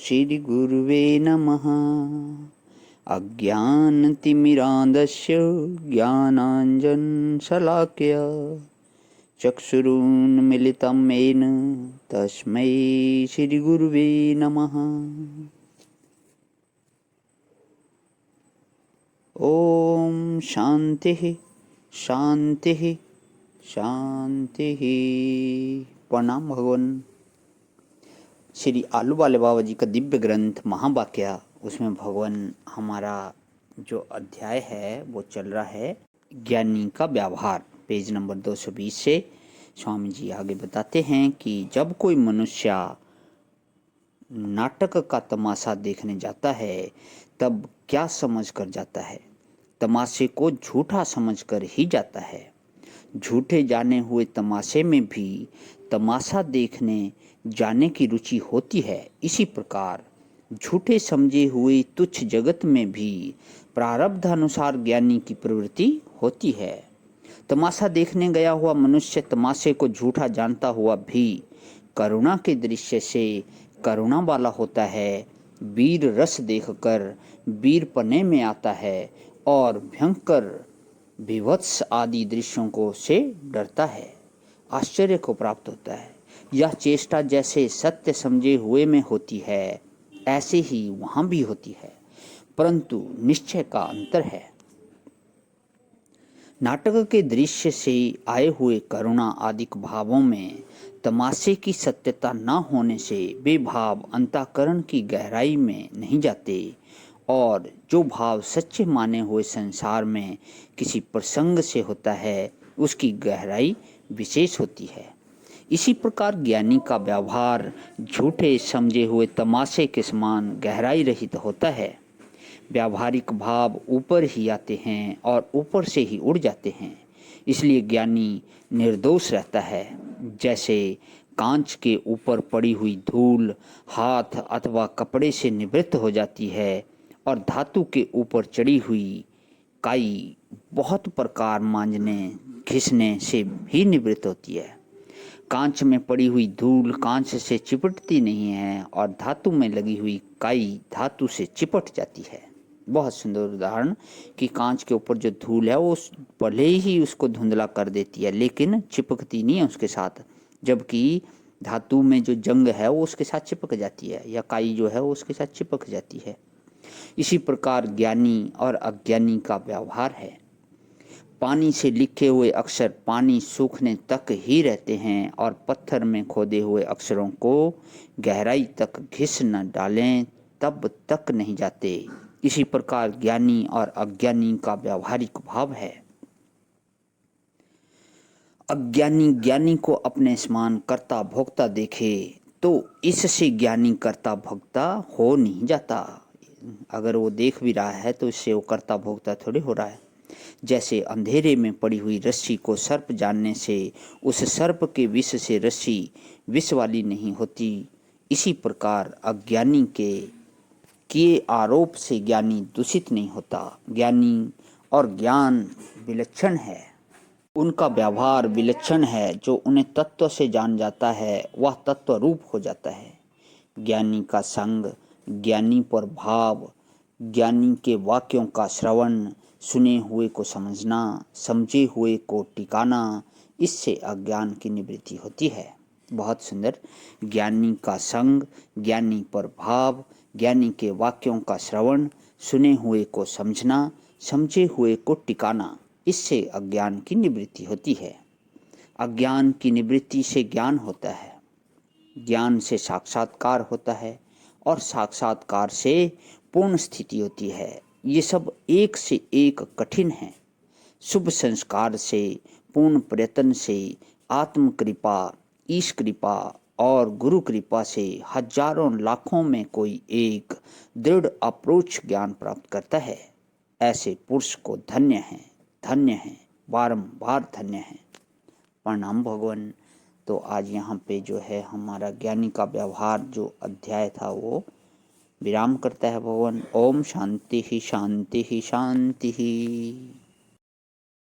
श्री गुरुवे नमः। अज्ञानतिमिरान्धस्य ज्ञानाञ्जनशलाकया चक्षुरुन्मीलितं येन तस्मै श्रीगुरुवे नमः। ओम शांति शांति शांति। प्रणाम भगवान। श्री आलू वाले बाबा जी का दिव्य ग्रंथ महावाक्य, उसमें भगवान हमारा जो अध्याय है वो चल रहा है ज्ञानी का व्यवहार। पेज नंबर 220 से स्वामी जी आगे बताते हैं कि जब कोई मनुष्य नाटक का तमाशा देखने जाता है तब क्या समझ कर जाता है? तमाशे को झूठा समझकर ही जाता है। झूठे जाने हुए तमाशे में भी तमाशा देखने जाने की रुचि होती है। इसी प्रकार झूठे समझे हुए तुच्छ जगत में भी प्रारब्ध अनुसार ज्ञानी की प्रवृत्ति होती है। तमाशा देखने गया हुआ मनुष्य तमाशे को झूठा जानता हुआ भी करुणा के दृश्य से करुणा वाला होता है। वीर रस देखकर वीरपने में आता है और भयंकर विभत्स आदि दृश्यों को से डरता है, आश्चर्य को प्राप्त होता है। यह चेष्टा जैसे सत्य समझे हुए में होती है ऐसे ही वहाँ भी होती है, परंतु निश्चय का अंतर है। नाटक के दृश्य से आए हुए करुणा आदि भावों में तमाशे की सत्यता न होने से वे भाव अंतःकरण की गहराई में नहीं जाते और जो भाव सच्चे माने हुए संसार में किसी प्रसंग से होता है उसकी गहराई विशेष होती है। इसी प्रकार ज्ञानी का व्यवहार झूठे समझे हुए तमाशे के समान गहराई रहित होता है। व्यावहारिक भाव ऊपर ही आते हैं और ऊपर से ही उड़ जाते हैं, इसलिए ज्ञानी निर्दोष रहता है। जैसे कांच के ऊपर पड़ी हुई धूल हाथ अथवा कपड़े से निवृत्त हो जाती है और धातु के ऊपर चढ़ी हुई काई बहुत प्रकार मांजने घिसने से भी निवृत्त होती है। कांच में पड़ी हुई धूल कांच से चिपटती नहीं है और धातु में लगी हुई काई धातु से चिपट जाती है। बहुत सुंदर उदाहरण कि कांच के ऊपर जो धूल है वो भले ही उसको धुंधला कर देती है लेकिन चिपकती नहीं है उसके साथ, जबकि धातु में जो जंग है वो उसके साथ चिपक जाती है या काई जो है वो उसके साथ चिपक जाती है। इसी प्रकार ज्ञानी और अज्ञानी का व्यवहार है। पानी से लिखे हुए अक्षर पानी सूखने तक ही रहते हैं और पत्थर में खोदे हुए अक्षरों को गहराई तक घिस न डालें तब तक नहीं जाते। इसी प्रकार ज्ञानी और अज्ञानी का व्यवहारिक भाव है। अज्ञानी ज्ञानी को अपने समान कर्ता भोक्ता देखे तो इससे ज्ञानी कर्ता भोक्ता हो नहीं जाता। अगर वो देख भी रहा है तो इससे वो कर्ता भोक्ता थोड़ी हो रहा है। जैसे अंधेरे में पड़ी हुई रस्सी को सर्प जानने से उस सर्प के विष से रस्सी विष वाली नहीं होती, इसी प्रकार अज्ञानी के किए आरोप से ज्ञानी दूषित नहीं होता। ज्ञानी और ज्ञान विलक्षण है, उनका व्यवहार विलक्षण है। जो उन्हें तत्व से जान जाता है वह तत्व रूप हो जाता है। ज्ञानी का संग, ज्ञानी पर भाव, ज्ञानी के वाक्यों का श्रवण, सुने हुए को समझना, समझे हुए को टिकाना, इससे अज्ञान की निवृत्ति होती है। बहुत सुंदर। ज्ञानी का संग, ज्ञानी पर भाव, ज्ञानी के वाक्यों का श्रवण, सुने हुए को समझना, समझे हुए को टिकाना, इससे अज्ञान की निवृत्ति होती है। अज्ञान की निवृत्ति से ज्ञान होता है, ज्ञान से साक्षात्कार होता है और साक्षात्कार से पूर्ण स्थिति होती है। ये सब एक से एक कठिन है। शुभ संस्कार से, पूर्ण प्रयत्न से, आत्म कृपा, ईश कृपा और गुरु कृपा से हजारों लाखों में कोई एक दृढ़ अप्रोच ज्ञान प्राप्त करता है। ऐसे पुरुष को धन्य है, धन्य है, बारंबार धन्य है। प्रणाम भगवान। तो आज यहाँ पे जो है हमारा ज्ञानी का व्यवहार जो अध्याय था वो विराम करता है भगवान। ओम शांति ही शांति ही शांति ही।